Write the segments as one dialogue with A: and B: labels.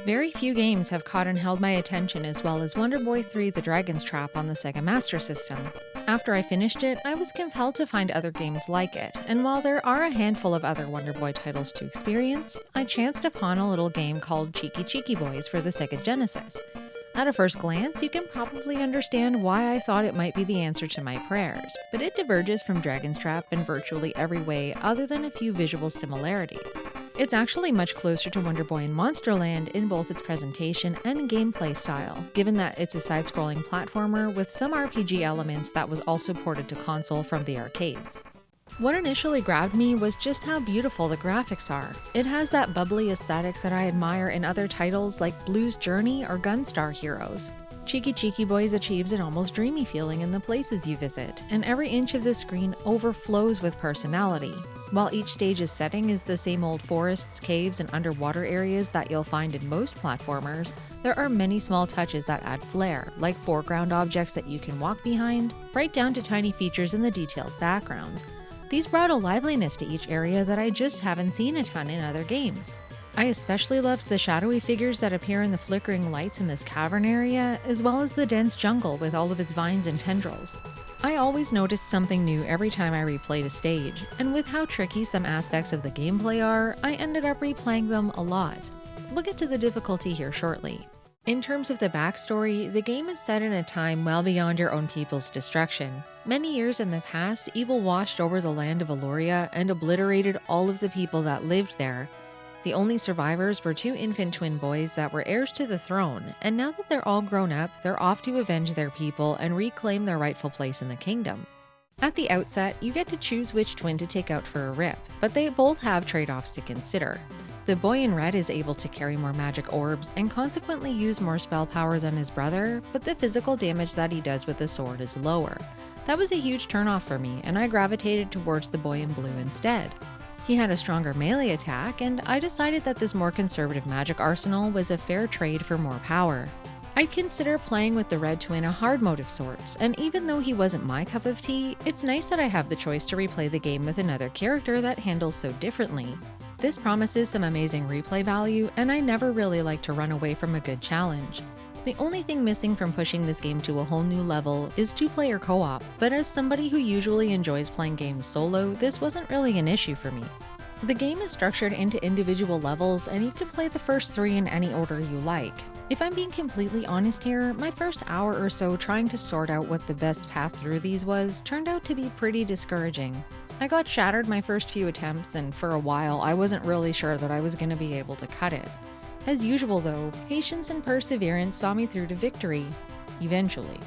A: Very few games have caught and held my attention as well as Wonder Boy 3: The Dragon's Trap on the Sega Master System. After I finished it, I was compelled to find other games like it, and while there are a handful of other Wonder Boy titles to experience, I chanced upon a little game called Cheeky Cheeky Boys for the Sega Genesis. At a first glance, you can probably understand why I thought it might be the answer to my prayers, but it diverges from Dragon's Trap in virtually every way other than a few visual similarities. It's actually much closer to Wonder Boy and Monsterland in both its presentation and gameplay style, given that it's a side-scrolling platformer with some RPG elements that was also ported to console from the arcades. What initially grabbed me was just how beautiful the graphics are. It has that bubbly aesthetic that I admire in other titles like Blue's Journey or Gunstar Heroes. Cheeky Cheeky Boys achieves an almost dreamy feeling in the places you visit, and every inch of the screen overflows with personality. While each stage's setting is the same old forests, caves, and underwater areas that you'll find in most platformers, there are many small touches that add flair, like foreground objects that you can walk behind, right down to tiny features in the detailed backgrounds. These brought a liveliness to each area that I just haven't seen a ton in other games. I especially loved the shadowy figures that appear in the flickering lights in this cavern area, as well as the dense jungle with all of its vines and tendrils. I always noticed something new every time I replayed a stage, and with how tricky some aspects of the gameplay are, I ended up replaying them a lot. We'll get to the difficulty here shortly. In terms of the backstory, the game is set in a time well beyond your own people's destruction. Many years in the past, evil washed over the land of Eluria and obliterated all of the people that lived there. The only survivors were two infant twin boys that were heirs to the throne, and now that they're all grown up, they're off to avenge their people and reclaim their rightful place in the kingdom. At the outset, you get to choose which twin to take out for a rip, but they both have trade-offs to consider. The boy in red is able to carry more magic orbs and consequently use more spell power than his brother, but the physical damage that he does with the sword is lower. That was a huge turnoff for me, and I gravitated towards the boy in blue instead. He had a stronger melee attack, and I decided that this more conservative magic arsenal was a fair trade for more power. I'd consider playing with the red twin a hard mode of sorts, and even though he wasn't my cup of tea, it's nice that I have the choice to replay the game with another character that handles so differently. This promises some amazing replay value, and I never really like to run away from a good challenge. The only thing missing from pushing this game to a whole new level is two-player co-op, but as somebody who usually enjoys playing games solo, this wasn't really an issue for me. The game is structured into individual levels, and you can play the first 3 in any order you like. If I'm being completely honest here, my first hour or so trying to sort out what the best path through these was turned out to be pretty discouraging. I got shattered my first few attempts, and for a while I wasn't really sure that I was going to be able to cut it. As usual though, patience and perseverance saw me through to victory. Eventually.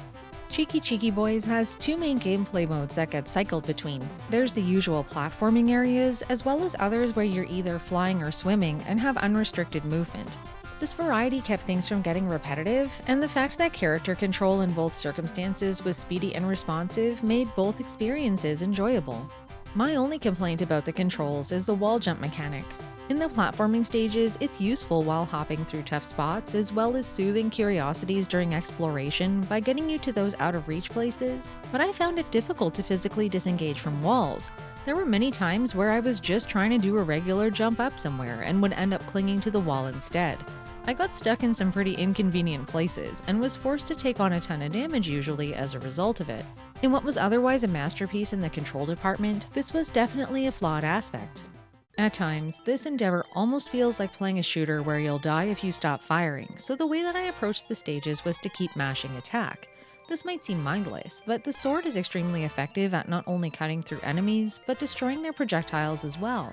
A: Cheeky Cheeky Boys has 2 main gameplay modes that get cycled between. There's the usual platforming areas, as well as others where you're either flying or swimming and have unrestricted movement. This variety kept things from getting repetitive, and the fact that character control in both circumstances was speedy and responsive made both experiences enjoyable. My only complaint about the controls is the wall jump mechanic. In the platforming stages, it's useful while hopping through tough spots, as well as soothing curiosities during exploration by getting you to those out-of-reach places, but I found it difficult to physically disengage from walls. There were many times where I was just trying to do a regular jump up somewhere and would end up clinging to the wall instead. I got stuck in some pretty inconvenient places and was forced to take on a ton of damage usually as a result of it. In what was otherwise a masterpiece in the control department, this was definitely a flawed aspect. At times, this endeavor almost feels like playing a shooter where you'll die if you stop firing, so the way that I approached the stages was to keep mashing attack. This might seem mindless, but the sword is extremely effective at not only cutting through enemies, but destroying their projectiles as well.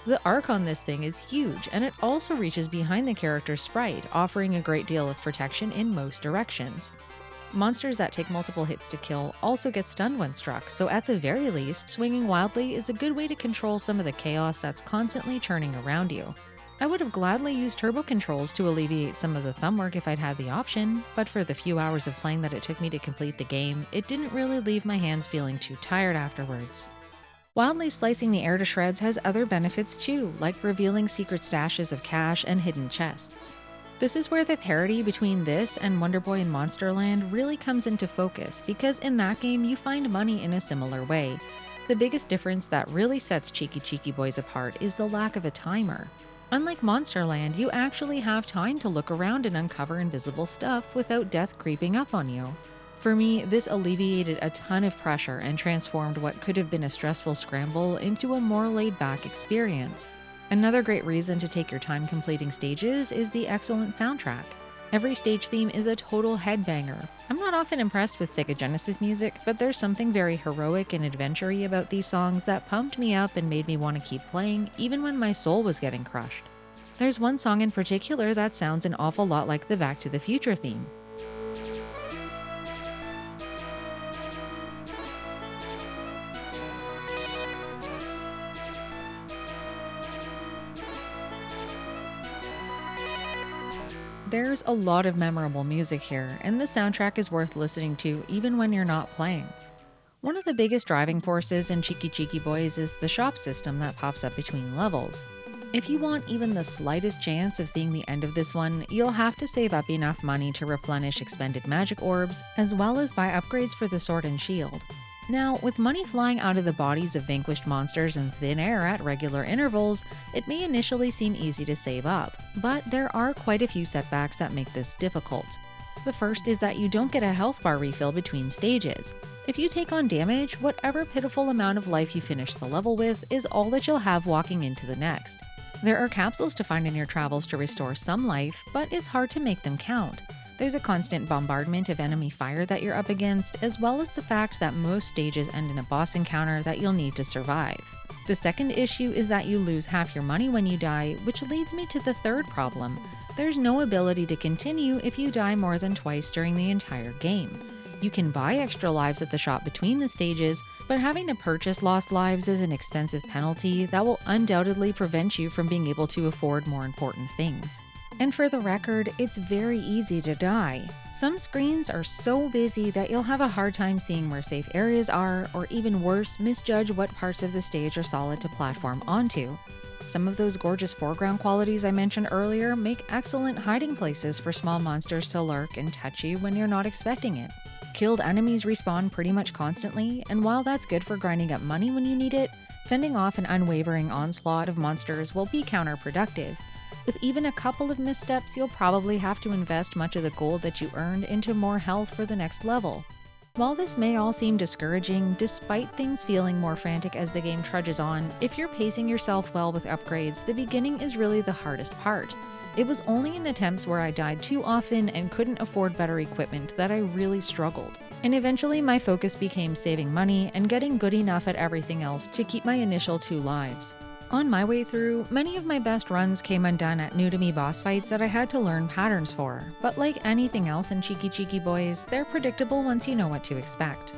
A: The arc on this thing is huge, and it also reaches behind the character's sprite, offering a great deal of protection in most directions. Monsters that take multiple hits to kill also get stunned when struck, so at the very least, swinging wildly is a good way to control some of the chaos that's constantly churning around you. I would have gladly used turbo controls to alleviate some of the thumb work if I'd had the option, but for the few hours of playing that it took me to complete the game, it didn't really leave my hands feeling too tired afterwards. Wildly slicing the air to shreds has other benefits too, like revealing secret stashes of cash and hidden chests. This is where the parity between this and Wonder Boy and Monsterland really comes into focus, because in that game you find money in a similar way. The biggest difference that really sets Cheeky Cheeky Boys apart is the lack of a timer. Unlike Monsterland, you actually have time to look around and uncover invisible stuff without death creeping up on you. For me, this alleviated a ton of pressure and transformed what could have been a stressful scramble into a more laid-back experience. Another great reason to take your time completing stages is the excellent soundtrack. Every stage theme is a total headbanger. I'm not often impressed with Sega Genesis music, but there's something very heroic and adventure-y about these songs that pumped me up and made me want to keep playing, even when my soul was getting crushed. There's one song in particular that sounds an awful lot like the Back to the Future theme. There's a lot of memorable music here, and the soundtrack is worth listening to even when you're not playing. One of the biggest driving forces in Cheeky Cheeky Boys is the shop system that pops up between levels. If you want even the slightest chance of seeing the end of this one, you'll have to save up enough money to replenish expended magic orbs, as well as buy upgrades for the sword and shield. Now, with money flying out of the bodies of vanquished monsters in thin air at regular intervals, it may initially seem easy to save up, but there are quite a few setbacks that make this difficult. The first is that you don't get a health bar refill between stages. If you take on damage, whatever pitiful amount of life you finish the level with is all that you'll have walking into the next. There are capsules to find in your travels to restore some life, but it's hard to make them count. There's a constant bombardment of enemy fire that you're up against, as well as the fact that most stages end in a boss encounter that you'll need to survive. The second issue is that you lose half your money when you die, which leads me to the third problem. There's no ability to continue if you die more than twice during the entire game. You can buy extra lives at the shop between the stages, but having to purchase lost lives is an expensive penalty that will undoubtedly prevent you from being able to afford more important things. And for the record, it's very easy to die. Some screens are so busy that you'll have a hard time seeing where safe areas are, or even worse, misjudge what parts of the stage are solid to platform onto. Some of those gorgeous foreground qualities I mentioned earlier make excellent hiding places for small monsters to lurk and touch you when you're not expecting it. Killed enemies respawn pretty much constantly, and while that's good for grinding up money when you need it, fending off an unwavering onslaught of monsters will be counterproductive. With even a couple of missteps, you'll probably have to invest much of the gold that you earned into more health for the next level. While this may all seem discouraging, despite things feeling more frantic as the game trudges on, if you're pacing yourself well with upgrades, the beginning is really the hardest part. It was only in attempts where I died too often and couldn't afford better equipment that I really struggled. And eventually my focus became saving money and getting good enough at everything else to keep my initial 2 lives. On my way through, many of my best runs came undone at new-to-me boss fights that I had to learn patterns for, but like anything else in Cheeky Cheeky Boys, they're predictable once you know what to expect.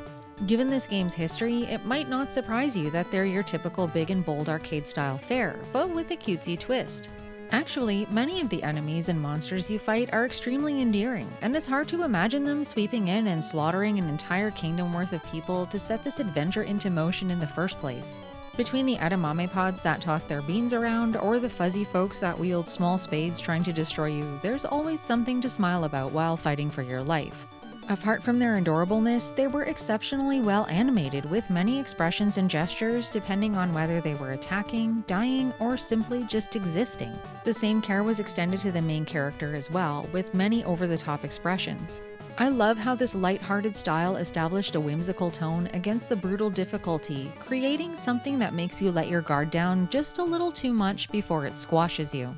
A: Given this game's history, it might not surprise you that they're your typical big and bold arcade-style fare, but with a cutesy twist. Actually, many of the enemies and monsters you fight are extremely endearing, and it's hard to imagine them sweeping in and slaughtering an entire kingdom worth of people to set this adventure into motion in the first place. Between the edamame pods that toss their beans around, or the fuzzy folks that wield small spades trying to destroy you, there's always something to smile about while fighting for your life. Apart from their adorableness, they were exceptionally well animated, with many expressions and gestures depending on whether they were attacking, dying, or simply just existing. The same care was extended to the main character as well, with many over-the-top expressions. I love how this light-hearted style established a whimsical tone against the brutal difficulty, creating something that makes you let your guard down just a little too much before it squashes you.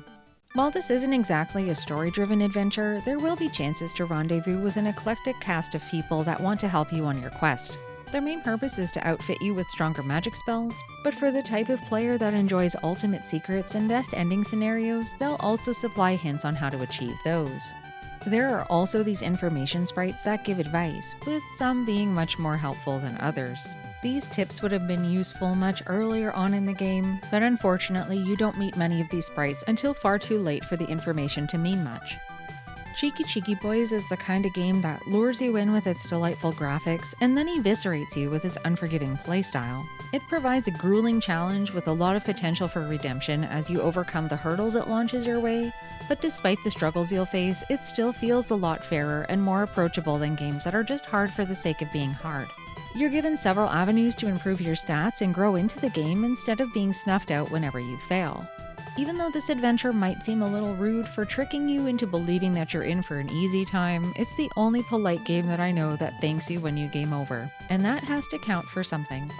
A: While this isn't exactly a story-driven adventure, there will be chances to rendezvous with an eclectic cast of people that want to help you on your quest. Their main purpose is to outfit you with stronger magic spells, but for the type of player that enjoys ultimate secrets and best ending scenarios, they'll also supply hints on how to achieve those. There are also these information sprites that give advice, with some being much more helpful than others. These tips would have been useful much earlier on in the game, but unfortunately you don't meet many of these sprites until far too late for the information to mean much. Cheeky Cheeky Boys is the kind of game that lures you in with its delightful graphics and then eviscerates you with its unforgiving playstyle. It provides a grueling challenge with a lot of potential for redemption as you overcome the hurdles it launches your way, but despite the struggles you'll face, it still feels a lot fairer and more approachable than games that are just hard for the sake of being hard. You're given several avenues to improve your stats and grow into the game instead of being snuffed out whenever you fail. Even though this adventure might seem a little rude for tricking you into believing that you're in for an easy time, it's the only polite game that I know that thanks you when you game over. And that has to count for something.